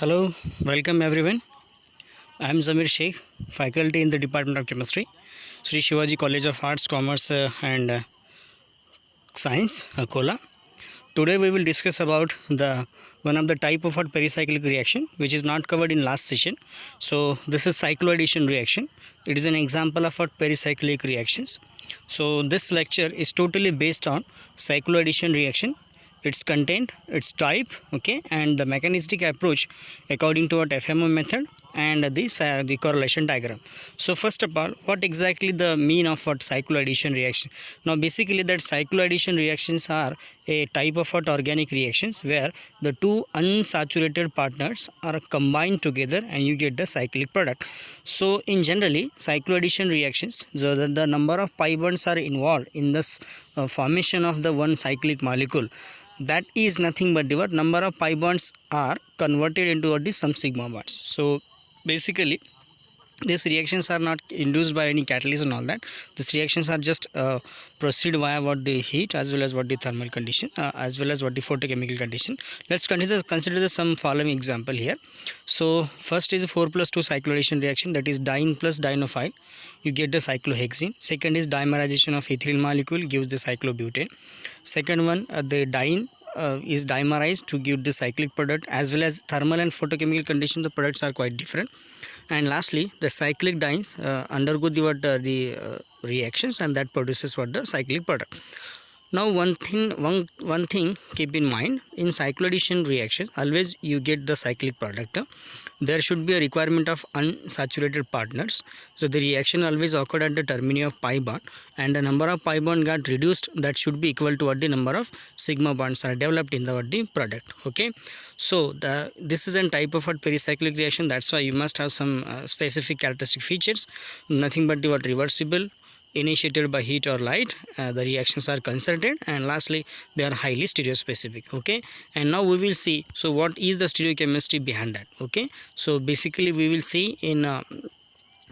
Hello, welcome everyone. I am Zamir Sheikh, faculty in the Department of Chemistry, Sri Shivaji College of Arts, Commerce and Science, Akola. Today we will discuss about the one of the type of hot pericyclic reaction which is not covered in last session. So this is cycloaddition reaction. It is an example of hot pericyclic reactions. So this lecture is totally based on cycloaddition reaction, its content, its type, okay, and the mechanistic approach according to what FMO method and the correlation diagram. So first of all, what exactly the mean of what cycloaddition reaction? Now basically that cycloaddition reactions are a type of what organic reactions where the two unsaturated partners are combined together and you get the cyclic product. So in generally cycloaddition reactions, the number of pi bonds are involved in this formation of the one cyclic molecule. That is nothing but the number of pi bonds are converted into what is some sigma bonds. So basically these reactions are not induced by any catalyst and all that. These reactions are just proceed via what the heat as well as what the thermal condition as well as what the photochemical condition. Let's consider some following example here. So first is 4+2 cycloaddition reaction, that is diene plus dienophile, you get the cyclohexene. Second is dimerization of ethylene molecule gives the cyclobutane. Second one, the diene is dimerized to give the cyclic product, as well as thermal and photochemical condition the products are quite different. And lastly the cyclic dienes undergo the reactions and that produces what the cyclic product. Now one thing keep in mind, in cycloaddition reactions always you get the cyclic product. There should be a requirement of unsaturated partners, so the reaction always occurred at the termini of pi bond, and the number of pi bond got reduced, that should be equal to what the number of sigma bonds are developed in the product. Okay, so this is a type of what pericyclic reaction, that's why you must have some specific characteristic features. Nothing but the reversible, initiated by heat or light, the reactions are concerted, and lastly they are highly stereospecific. Okay, and now we will see so what is the stereochemistry behind that. Okay, so basically we will see in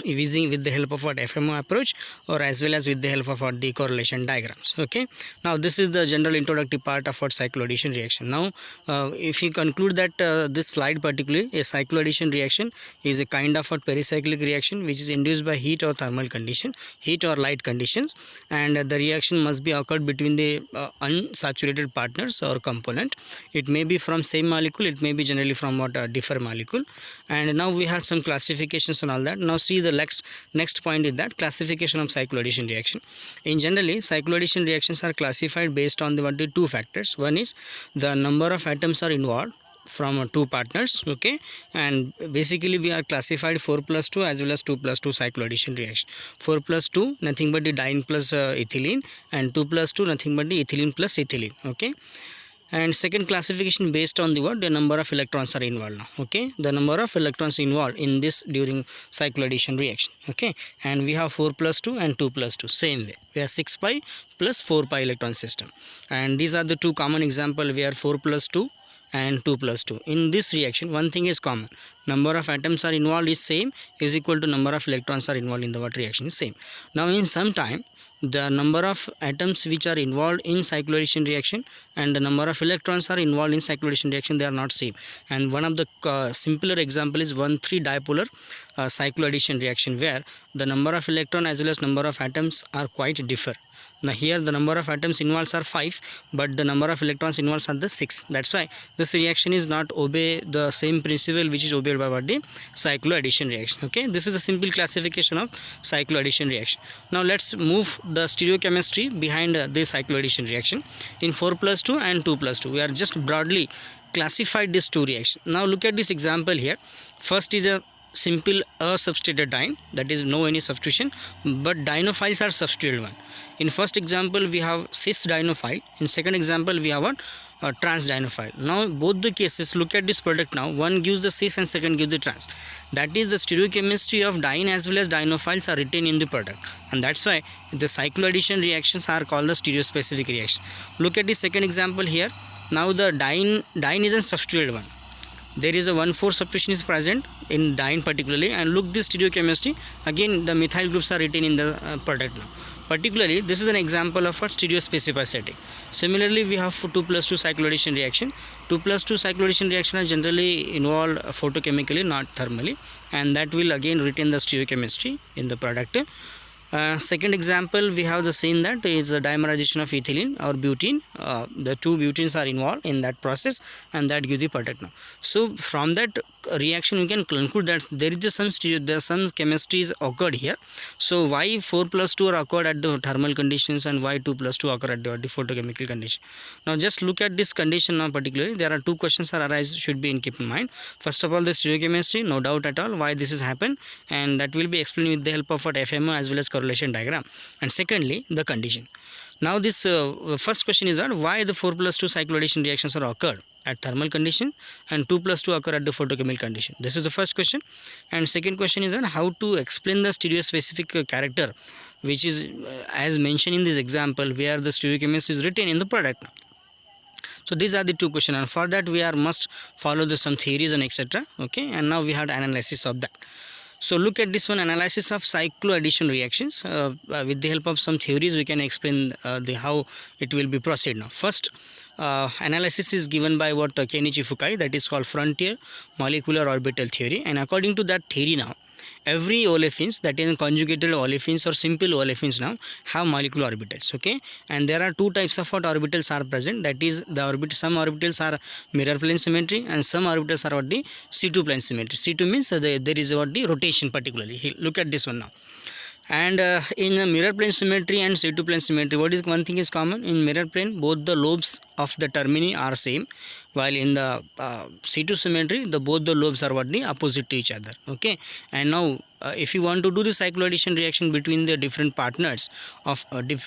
using with the help of what FMO approach or as well as with the help of what the correlation diagrams. Okay, now this is the general introductory part of what cycloaddition reaction. Now if you conclude that this slide particularly, a cycloaddition reaction is a kind of what pericyclic reaction which is induced by heat or thermal condition, heat or light conditions, and the reaction must be occurred between the unsaturated partners or component. It may be from same molecule, it may be generally from what different molecule. And now we have some classifications and all that. Now see the next point is that classification of cycloaddition reaction. In generally cycloaddition reactions are classified based on the two factors. One is the number of atoms are involved from two partners. Okay, and basically we are classified 4+2 as well as 2+2 cycloaddition reaction. 4+2 nothing but the diene plus ethylene, and 2+2 nothing but the ethylene plus ethylene. Okay, and second classification based on the number of electrons are involved now. Okay, the number of electrons involved in this during cycloaddition reaction. Okay, and we have 4+2 and 2+2 same way, we have 6 pi plus 4 pi electron system, and these are the two common example where 4+2 and 2+2. In this reaction one thing is common, number of atoms are involved is same, is equal to number of electrons are involved in the reaction is same. Now in some time the number of atoms which are involved in cycloaddition reaction and the number of electrons are involved in cycloaddition reaction, they are not same. And one of the simpler example is 1,3 dipolar cycloaddition reaction where the number of electron as well as number of atoms are quite differ. Now here the number of atoms involved are 5, but the number of electrons involved are the 6. That's why this reaction is not obey the same principle which is obeyed by what the cycloaddition reaction. Okay, this is a simple classification of cycloaddition reaction. Now let's move the stereochemistry behind the cycloaddition reaction. In 4+2 and 2+2 we are just broadly classified these two reactions. Now look at this example here. First is a simple substituted diene, that is no any substitution, but dienophiles are substituted one. In first example we have cis dienophile, in second example we have what trans dienophile. Now both the cases, look at this product now, one gives the cis and second gives the trans. That is the stereochemistry of diene as well as dienophiles are written in the product, and that's why the cycloaddition reactions are called the stereospecific reaction. Look at the second example here. Now the diene is a substituted one, there is a 1,4 substitution is present in diene particularly, and look this stereochemistry, again the methyl groups are written in the product now. Particularly, this is an example of a stereospecificity. Similarly, we have 2+2 cycloaddition reaction. 2+2 cycloaddition reaction are generally involved photochemically, not thermally, and that will again retain the stereochemistry in the product. Second example, we have the same that is the dimerization of ethylene or butene. The two butenes are involved in that process, and that gives the product now. So from that reaction we can conclude that there is some chemistries occurred here. So why 4+2 are occurred at the thermal conditions and why 2+2 occur at the photochemical condition. Now just look at this condition now. Particularly there are two questions are arise, should be in keep in mind. First of all, the stereochemistry, no doubt at all why this has happened, and that will be explained with the help of what FMO as well as correlation diagram. And secondly, the condition. Now this first question is that why the 4+2 cycloaddition reactions are occurred at thermal condition and 2+2 occur at the photochemical condition. This is the first question. And second question is that how to explain the stereospecific character, which is as mentioned in this example where the stereochemistry is written in the product. So these are the two questions, and for that we are must follow the some theories and etc. Okay, and now we had analysis of that. So look at this one, analysis of cycloaddition reactions. With the help of some theories we can explain how it will be proceed now. First analysis is given by what Kenichi Fukai, that is called frontier molecular orbital theory, and according to that theory now every olefins, that is conjugated olefins or simple olefins, now have molecular orbitals. Okay, and there are two types of what orbitals are present, that is the some orbitals are mirror plane symmetry and some orbitals are what the C2 plane symmetry. C2 means there is what the rotation. Particularly look at this one now. And in a mirror plane symmetry and C2 plane symmetry, what is one thing is common? In mirror plane both the lobes of the termini are same, while in the C2 symmetry both the lobes are what the opposite to each other. Okay, and now if you want to do the cycloaddition reaction between the different partners of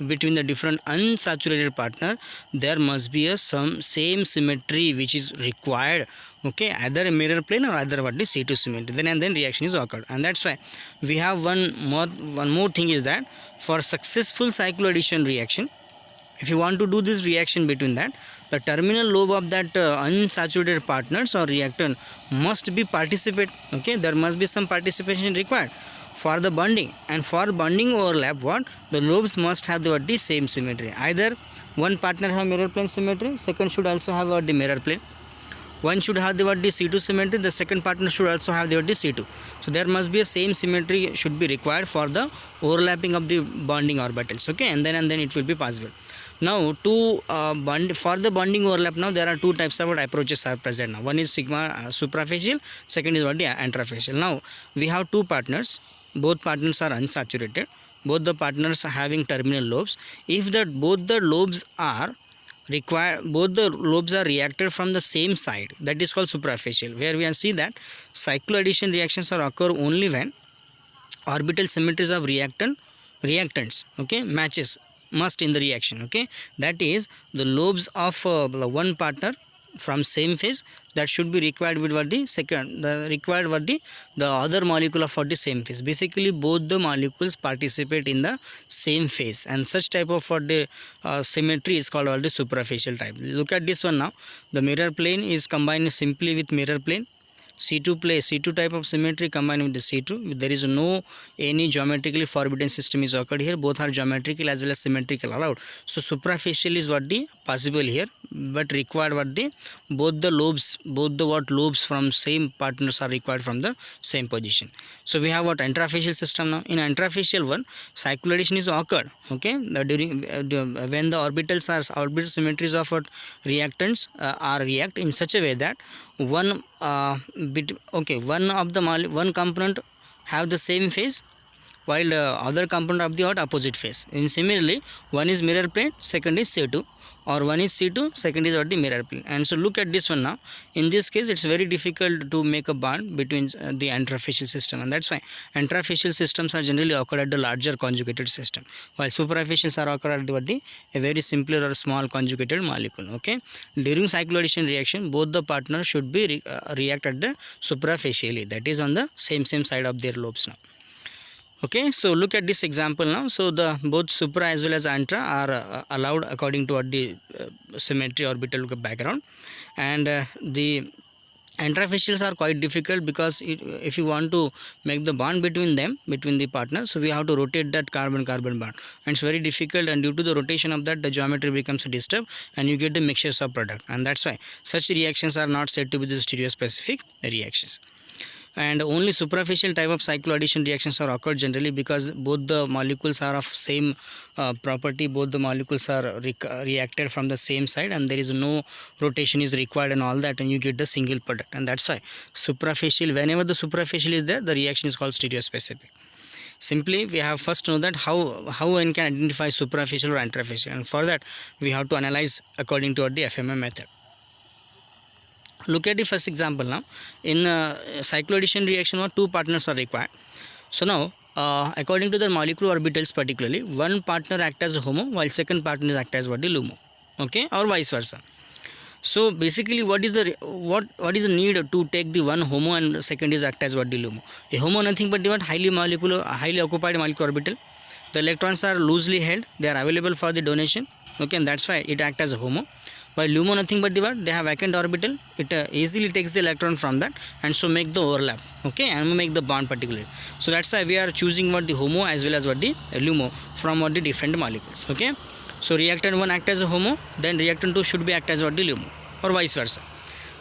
between the different unsaturated partner, there must be a some same symmetry which is required. Okay, either a mirror plane or either what the C2 symmetry, then reaction is occurred. And that's why we have one more thing is that for successful cycloaddition reaction, if you want to do this reaction between that, the terminal lobe of that unsaturated partners or reactant must be participate. Okay, there must be some participation required for the bonding, and for bonding overlap what the lobes must have the same symmetry. Either one partner have mirror plane symmetry, second should also have the mirror plane. One should have the C2 symmetry, the second partner should also have the C2. So there must be a same symmetry should be required for the overlapping of the bonding orbitals. Okay, and then it will be possible. Now to for the bonding overlap, now there are two types of approaches are present now. One is sigma suprafacial, second is what the intrafacial. Now we have two partners, both partners are unsaturated, both the partners are having terminal lobes. If both the lobes are reacted from the same side, that is called suprafacial, where we can see that cycloaddition reactions are occur only when orbital symmetries of reactants okay matches must in the reaction. Okay, that is the lobes of one partner from same phase, that should be required with what the second required what the other molecule of what the same phase. Basically both the molecules participate in the same phase, and such type of what the symmetry is called what the suprafacial type. Look at this one now. The mirror plane is combined simply with mirror plane. C2 type of symmetry combined with the C2. There is no any geometrically forbidden system is occurred here. Both are geometrical as well as symmetrical allowed. So suprafacial is what the possible here, but required what the both the lobes from same partners are required from the same position. So we have what intrafacial system now. In intrafacial one, cycloaddition is occurred. Okay, during when the orbital symmetries of what reactants are react in such a way that one component have the same phase, while other component of the opposite phase. And similarly, one is mirror plane, second is C2, or one is C2, second is what the mirror plane. And so look at this one now. In this case, it's very difficult to make a bond between the intrafacial system, and that's why intrafacial systems are generally occurred at the larger conjugated system, while suprafacials are occurred at a very simpler or small conjugated molecule. Okay, during cycloaddition reaction, both the partners should be react at the suprafacially, that is on the same side of their lobes now. Okay, so look at this example now. So the both supra as well as intra are allowed according to what the symmetry orbital background, and the Intrafacials are quite difficult because if you want to make the bond between them, between the partners, so we have to rotate that carbon-carbon bond, and it's very difficult, and due to the rotation of that, the geometry becomes disturbed and you get the mixtures of product, and that's why such reactions are not said to be the stereospecific reactions. And only superficial type of cycloaddition reactions are occurred generally because both the molecules are of same property, both the molecules are reacted from the same side, and there is no rotation is required and all that, and you get the single product. And that's why superficial, whenever the superficial is there, the reaction is called stereospecific. Simply we have first to know that how one can identify superficial or intrafacial, and for that we have to analyze according to the FMM method. Look at the first example now. In cycloaddition reaction, two partners are required. So now, according to the molecular orbitals particularly, one partner acts as a HOMO while second partner acts as what, the LUMO, okay, or vice versa. So basically, what is the need to take the one HOMO and second is act as what, the LUMO? A HOMO nothing but the what, highly occupied molecular orbital. The electrons are loosely held, they are available for the donation, okay, and that's why it acts as a HOMO. While LUMO nothing but the what, they have vacant orbital, it easily takes the electron from that and so make the overlap, okay, and make the bond particularly. So that's why we are choosing what, the HOMO as well as what, the LUMO from what, the different molecules, okay. So reactant 1 act as a HOMO, then reactant 2 should be act as what, the LUMO, or vice versa.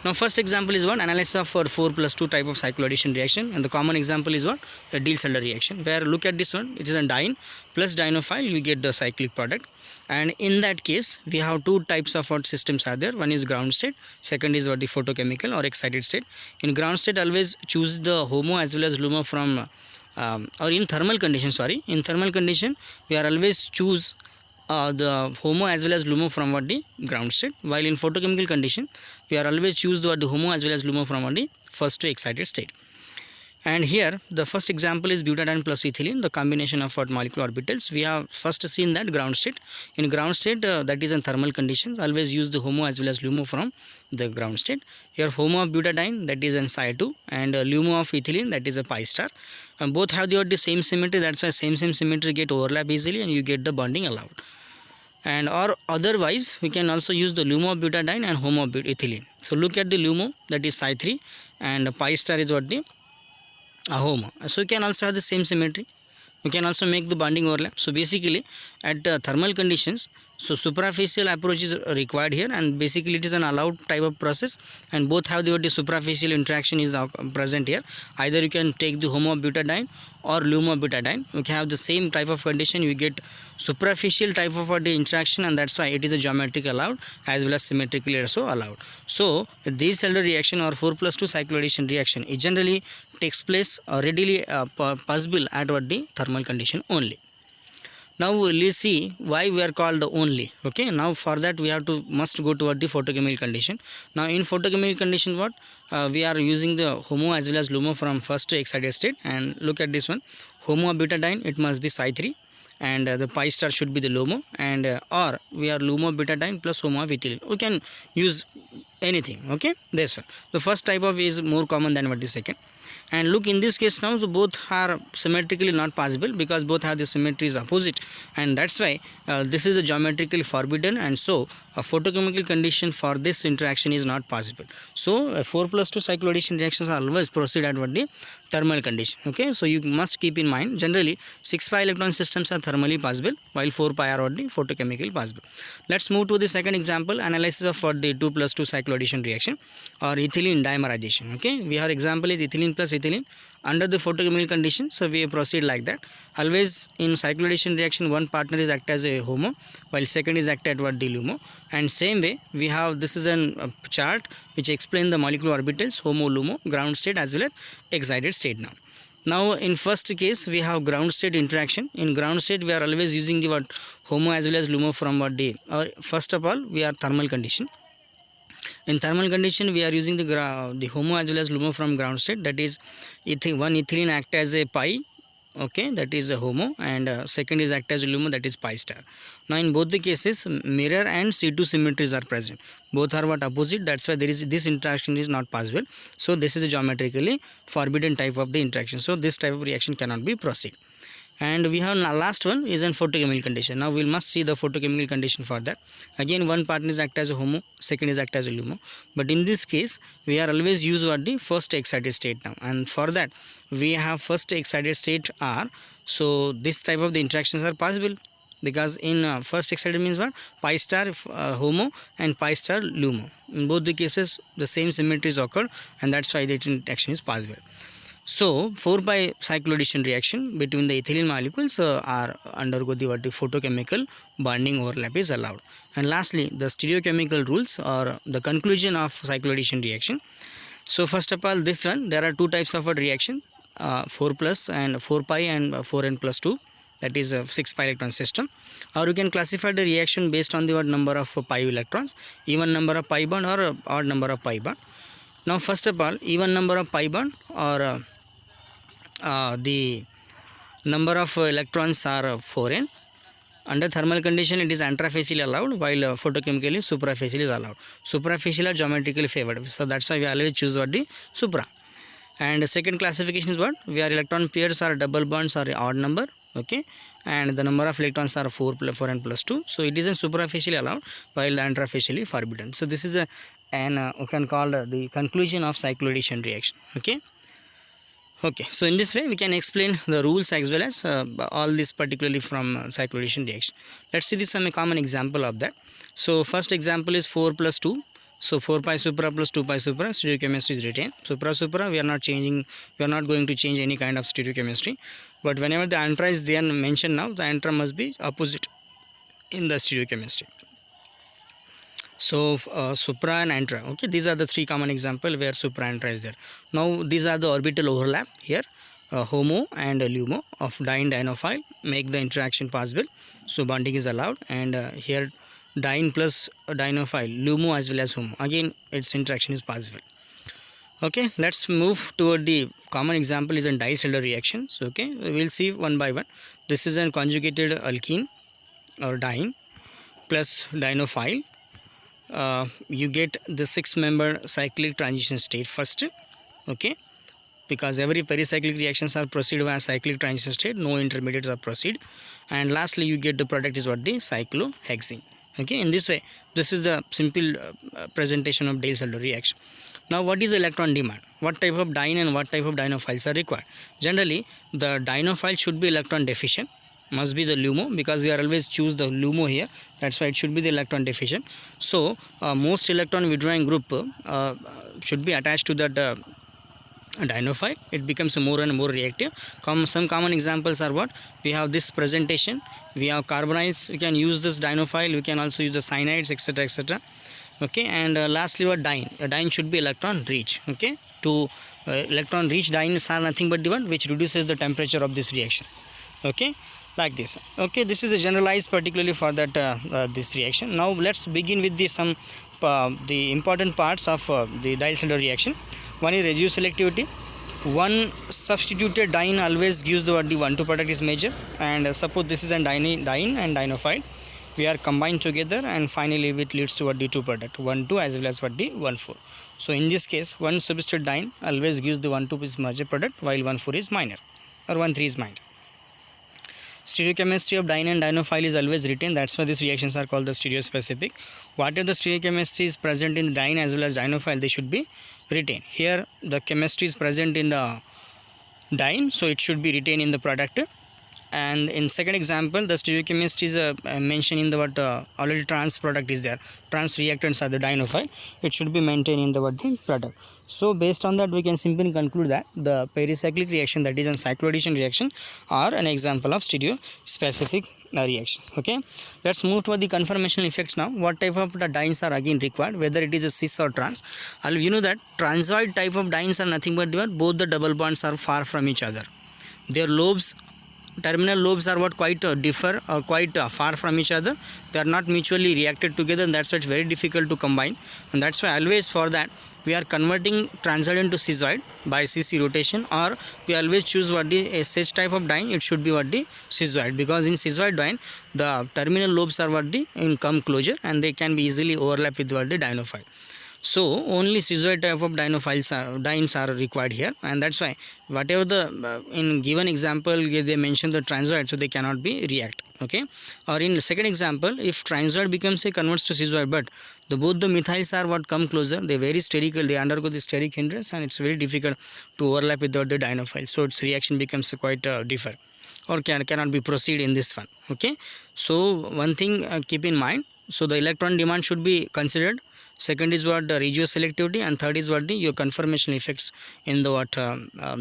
Now first example is what, analysis of 4+2 type of cycloaddition reaction, and the common example is what, the Diels-Alder reaction, where look at this one, it is a diene plus dienophile, we get the cyclic product. And in that case we have two types of what systems are there. One is ground state, second is what, the photochemical or excited state. In ground state always choose the HOMO as well as LUMO from or in thermal condition, in thermal condition we are always choose the HOMO as well as LUMO from what, the ground state, while in photochemical condition we are always choose the HOMO as well as LUMO from what, the first excited state. And here the first example is butadiene plus ethylene, the combination of what, molecular orbitals. We have first seen that ground state. In ground state that is in thermal conditions, always use the HOMO as well as LUMO from the ground state. Here HOMO of butadiene, that is in Psi2, and LUMO of ethylene, that is a pi star. And both have the same symmetry, that's why same symmetry get overlap easily and you get the bonding allowed. And or otherwise we can also use the LUMO of butadiene and HOMO of ethylene. So look at the LUMO, that is Psi3, and pi star is what, the HOMO. So you can also have the same symmetry, you can also make the bonding overlap. So basically at thermal conditions, so superficial approach is required here, and basically it is an allowed type of process, and both have the superficial interaction is present here. Either you can take the HOMO of butadiene or LUMO of butadiene, you can have the same type of condition, you get superficial type of the interaction, and that's why it is a geometric allowed as well as symmetrically also allowed. So Diels-Alder reaction or 4+2 cycloaddition reaction, it generally takes place readily possible at what, the thermal condition only. Now let's see why we are called only, okay. Now for that we have to must go toward the photochemical condition. Now in photochemical condition what, we are using the HOMO as well as LUMO from first excited state, and look at this one, HOMO of butadiene, it must be Psi3, and the pi star should be the LUMO, and or we are LUMO of butadiene plus HOMO of ethylene, we can use anything, okay. This one, the first type of is more common than what the second. And look, in this case now, so both are symmetrically not possible because both have the symmetries opposite, and that's why this is a geometrically forbidden, and so a photochemical condition for this interaction is not possible. So 4+2 cycloaddition reactions are always proceed at what, the thermal condition, okay. So you must keep in mind generally 6pi electron systems are thermally possible while 4pi are what, the photochemical possible. Let's move to the second example, analysis of what, the 2+2 cycloaddition reaction or ethylene dimerization, okay. We have example is ethylene plus ethylene under the photochemical condition, so we proceed like that. Always in cycloaddition reaction one partner is act as a HOMO while second is act at what, the LUMO, and same way we have, this is a chart which explain the molecular orbitals HOMO, LUMO, ground state as well as excited state. Now in first case we have ground state interaction. In ground state we are always using the what, HOMO as well as LUMO from what, the first of all we are thermal condition. In thermal condition we are using the HOMO as well as LUMO from ground state, that is one ethylene act as a pi, okay, that is a HOMO, and second is act as a LUMO, that is pi star. Now in both the cases mirror and C2 symmetries are present, both are what, opposite, that's why there is this interaction is not possible. So this is a geometrically forbidden type of the interaction, so this type of reaction cannot be proceed. And we have last one is in photochemical condition. Now we must see the photochemical condition for that. Again, one partner is act as a HOMO, second is act as a LUMO. But in this case, we are always use what the first excited state now. And for that, we have first excited state R. So this type of the interactions are possible, because in first excited means what? Pi star HOMO and pi star LUMO. In both the cases, the same symmetries occur, and that's why the interaction is possible. So 4-pi cycloaddition reaction between the ethylene molecules are undergo the photochemical bonding overlap is allowed. And lastly, the stereochemical rules or the conclusion of cycloaddition reaction. So first of all, this one, there are two types of a reaction, 4 plus and 4 pi and 4n plus 2, that is a 6 pi electron system. Or you can classify the reaction based on the number of pi electrons, even number of pi bond or odd number of pi bond. Now first of all, even number of pi bond or the number of electrons are 4n. Under thermal condition, it is intrafacially allowed, while photochemically suprafacially is allowed. Suprafacial are geometrically favored, so that's why we always choose what the supra. And second classification is what? Where electron pairs are double bonds or odd number, okay, and the number of electrons are 4n plus 2. So it is in suprafacially allowed, while intrafacially forbidden. So this is we can call the conclusion of cycloaddition reaction. Okay, so in this way we can explain the rules as well as all this particularly from cycloaddition reaction. Let's see this some common example of that. So first example is 4 plus 2. So 4 pi supra plus 2 pi supra, stereochemistry is retained. Supra we are not going to change any kind of stereochemistry. But whenever the antra is there mentioned now, the antra must be opposite in the stereochemistry. So supra and antra, okay, these are the three common example where supra and antra is there. Now these are the orbital overlap here, HOMO and LUMO of diene dienophile make the interaction possible, so bonding is allowed. And here diene plus dienophile, LUMO as well as HOMO, again its interaction is possible. Okay, let's move toward the common example is in Diels-Alder reactions. Okay, we will see one by one. This is a conjugated alkene or diene plus dienophile. You get the 6-member cyclic transition state first, okay, because every pericyclic reactions are proceed by cyclic transition state, no intermediates are proceed. And lastly, you get the product is what? The cyclohexene. Okay, in this way, this is the simple presentation of Diels-Alder reaction. Now what is electron demand? What type of diene and what type of dienophiles are required? Generally, the dienophile should be electron deficient, must be the LUMO, because we are always choose the LUMO here, that's why it should be the electron deficient. So most electron withdrawing group should be attached to that dienophile. It becomes more and more reactive. Some common examples are what? We have this presentation, we have carbonyls, we can use this dienophile, we can also use the cyanides, etc, etc. Okay, and lastly what? Diene. A diene should be electron rich. Okay, to electron rich dienes are nothing but the one which reduces the temperature of this reaction. Okay, like this. Okay, this is a generalized particularly for that this reaction. Now let's begin with the important parts of the Diels-Alder reaction. One is residue selectivity. One substituted diene always gives the 1,2 product is major, and suppose this is a diene and dienophile, we are combined together and finally it leads to the 2 product, 1,2 as well as the 1,4. So in this case, one substituted diene always gives the 1,2 is major product, while 1,4 is minor or 1,3 is minor. Stereochemistry of diene and dienophile is always retained, that's why these reactions are called the stereospecific. Whatever the stereochemistry is present in the diene as well as dienophile, they should be retained. Here the chemistry is present in the diene, so it should be retained in the product. And in second example, the stereochemistry is mentioned in the already trans product is there, trans reactants are the dienophile, it should be maintained in the product. So based on that, we can simply conclude that the pericyclic reaction, that is a cycloaddition reaction, are an example of stereospecific reaction. Okay, let's move to the conformational effects now. What type of the dienes are again required, whether it is a cis or trans. You know that transoid type of dienes are nothing but both the double bonds are far from each other. Their lobes, terminal lobes are what? Quite differ or quite far from each other. They are not mutually reacted together, and that's why it's very difficult to combine. And that's why always for that we are converting transoid into cisoid by CC rotation, or we always choose what the such type of diene, it should be what the cisoid, because in cisoid diene the terminal lobes are what the in come closure and they can be easily overlap with what the dienophile. So only schizoid type of dienes are required here, and that's why whatever the in given example they mention the transoid, so they cannot be react. Okay, or in the second example, if transoid becomes a converts to schizoid, but both the methyls are what come closer, they very sterical, they undergo the steric hindrance, and it's very difficult to overlap with the dienophile, so its reaction becomes quite differ, or cannot be proceed in this one. Okay, so one thing keep in mind, so the electron demand should be considered. Second is what the regio selectivity, and third is what the your conformational effects in the what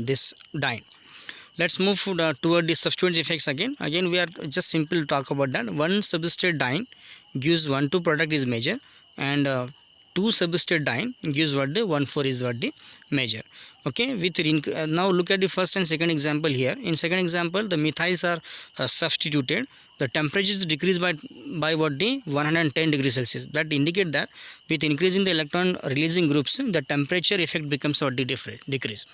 this diene. Let's move toward the substituent effects again. We are just simple talk about that. One substrate diene gives 1,2 product is major, and two substrate diene gives what the 1,4 is what the major. Okay, with now look at the first and second example here. In second example, the methyls are substituted. The temperature is decreased by what the 110 degrees Celsius. That indicate that with increasing the electron releasing groups, the temperature effect becomes what the decrease.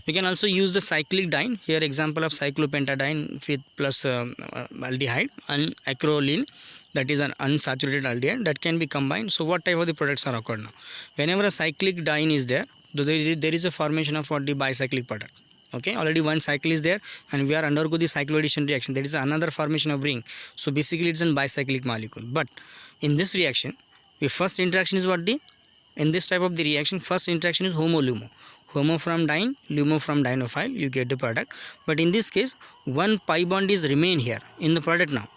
We can also use the cyclic diene here. Example of cyclopentadiene with plus aldehyde and acrolein, that is an unsaturated aldehyde, that can be combined. So what type of the products are occurred now? Whenever a cyclic diene is there, there is a formation of what the bicyclic product. Okay, already one cycle is there, and we are undergo the cycloaddition reaction. There is another formation of ring. So basically it's a bicyclic molecule. But in this reaction, the first interaction is what the in this type of the reaction, first interaction is homo-lumo. Homo from diene, lumo from dienophile, you get the product. But in this case, one pi bond is remain here in the product now,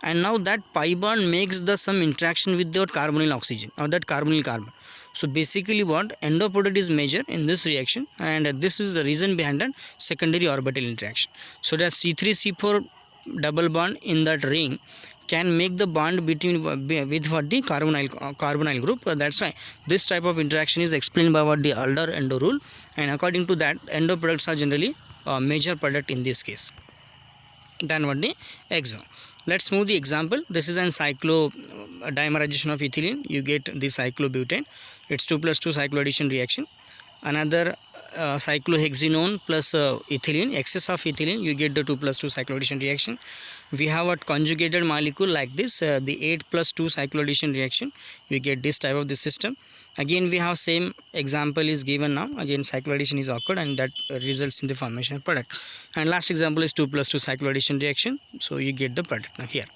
and now that pi bond makes the some interaction with the carbonyl oxygen or that carbonyl carbon. So basically what endo product is measured in this reaction, and this is the reason behind that secondary orbital interaction. So that C3C4 double bond in that ring can make the bond between with what the carbonyl group. That's why this type of interaction is explained by what the Adler endo rule, and according to that endo products are generally major product in this case than what the exo. Let's move the example. This is an dimerization of ethylene. You get the cyclobutane. It's 2+2 cycloaddition reaction. Another cyclohexenone plus ethylene, excess of ethylene, you get the 2+2 cycloaddition reaction. We have a conjugated molecule like this, the 8+2 cycloaddition reaction. You get this type of the system. Again we have same example is given now. Again cycloaddition is occurred, and that results in the formation of product. And last example is 2+2 cycloaddition reaction. So you get the product now here.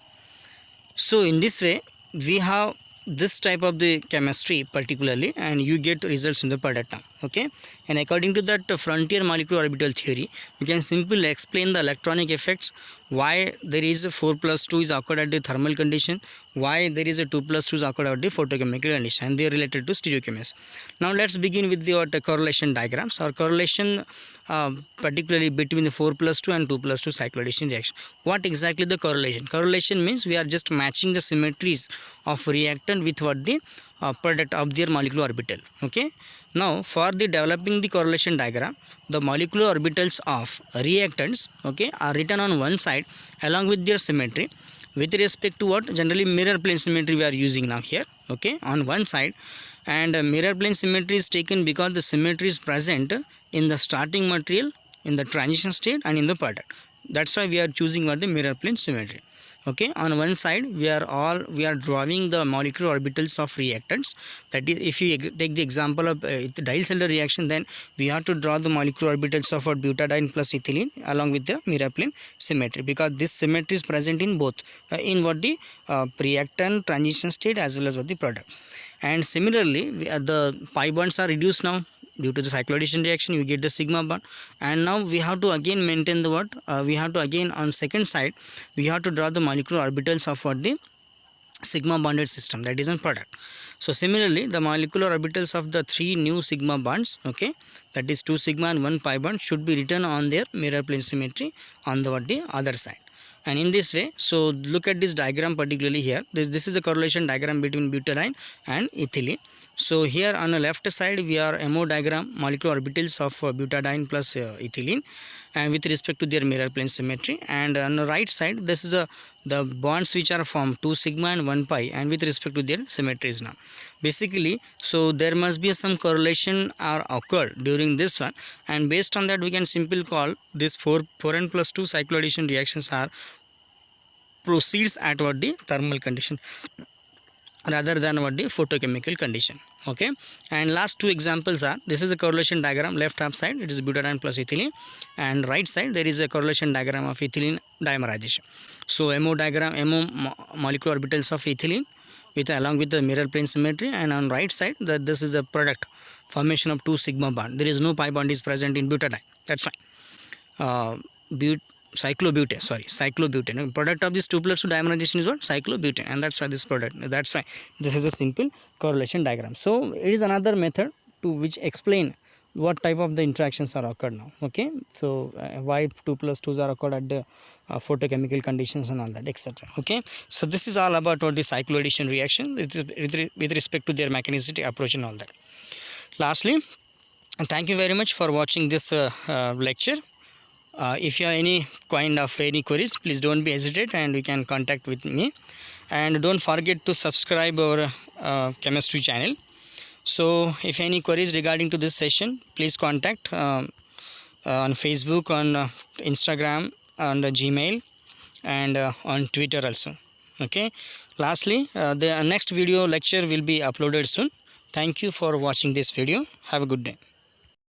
So in this way we have this type of the chemistry particularly, and you get results in the product now. Okay, and according to that frontier molecular orbital theory, we can simply explain the electronic effects, why there is a 4+2 is occurred at the thermal condition, why there is a 2+2 is occurred at the photochemical condition, and they are related to stereochemistry. Now let's begin with the correlation diagrams or correlation particularly between the 4+2 and 2+2 cycloaddition reaction. What exactly the correlation? Correlation means we are just matching the symmetries of reactant with what the product of their molecular orbital. Okay, now for the developing the correlation diagram, the molecular orbitals of reactants, okay, are written on one side along with their symmetry with respect to what generally mirror plane symmetry we are using now here. Okay, on one side, and mirror plane symmetry is taken because the symmetry is present in the starting material, in the transition state, and in the product. That's why we are choosing what the mirror plane symmetry. Okay, on one side we are drawing the molecular orbitals of reactants. That is, if you take the example of the Diels-Alder reaction, then we have to draw the molecular orbitals of butadiene plus ethylene along with the mirror plane symmetry, because this symmetry is present in both in what the reactant transition state as well as what the product. And similarly the pi bonds are reduced now due to the cycloaddition reaction. You get the sigma bond, and now we have to again maintain the what we have to again on second side we have to draw the molecular orbitals of what the sigma bonded system, that is a product. So similarly the molecular orbitals of the three new sigma bonds, okay, that is 2 sigma and 1 pi bond, should be written on their mirror plane symmetry on the what the other side. And in this way, so look at this diagram particularly here. This is a correlation diagram between butadiene and ethylene. So here on the left side we are MO diagram, molecular orbitals of butadiene plus ethylene, and with respect to their mirror plane symmetry. And on the right side this is the bonds which are formed 2 sigma and 1 pi, and with respect to their symmetries now. Basically, so there must be some correlation are occurred during this one, and based on that we can simply call this 4n+2 cycloaddition reactions are proceeds at what the thermal condition rather than what the photochemical condition. Okay, and last two examples are, this is a correlation diagram. Left half side it is butadiene plus ethylene, and right side there is a correlation diagram of ethylene dimerization. So MO diagram, molecular orbitals of ethylene with along with the mirror plane symmetry, and on right side this is a product formation of 2 sigma bond. There is no pi bond is present in butadiene. That's fine. Cyclobutane. Product of this 2 plus 2 dimerization is what? Cyclobutane, and that's why this product. That's why this is a simple correlation diagram. So it is another method to which explain what type of the interactions are occurred now. Okay, so why 2 plus 2s are occurred at the photochemical conditions and all that, etc. Okay, so this is all about what the cycloaddition reaction with respect to their mechanistic approach and all that. Lastly, thank you very much for watching this lecture. If you have any kind of any queries, please don't be hesitate and you can contact with me, and don't forget to subscribe our chemistry channel. So if any queries regarding to this session, please contact on Facebook, on Instagram, on Gmail, and on Twitter also. Okay, lastly, the next video lecture will be uploaded soon. Thank you for watching this video. Have a good day.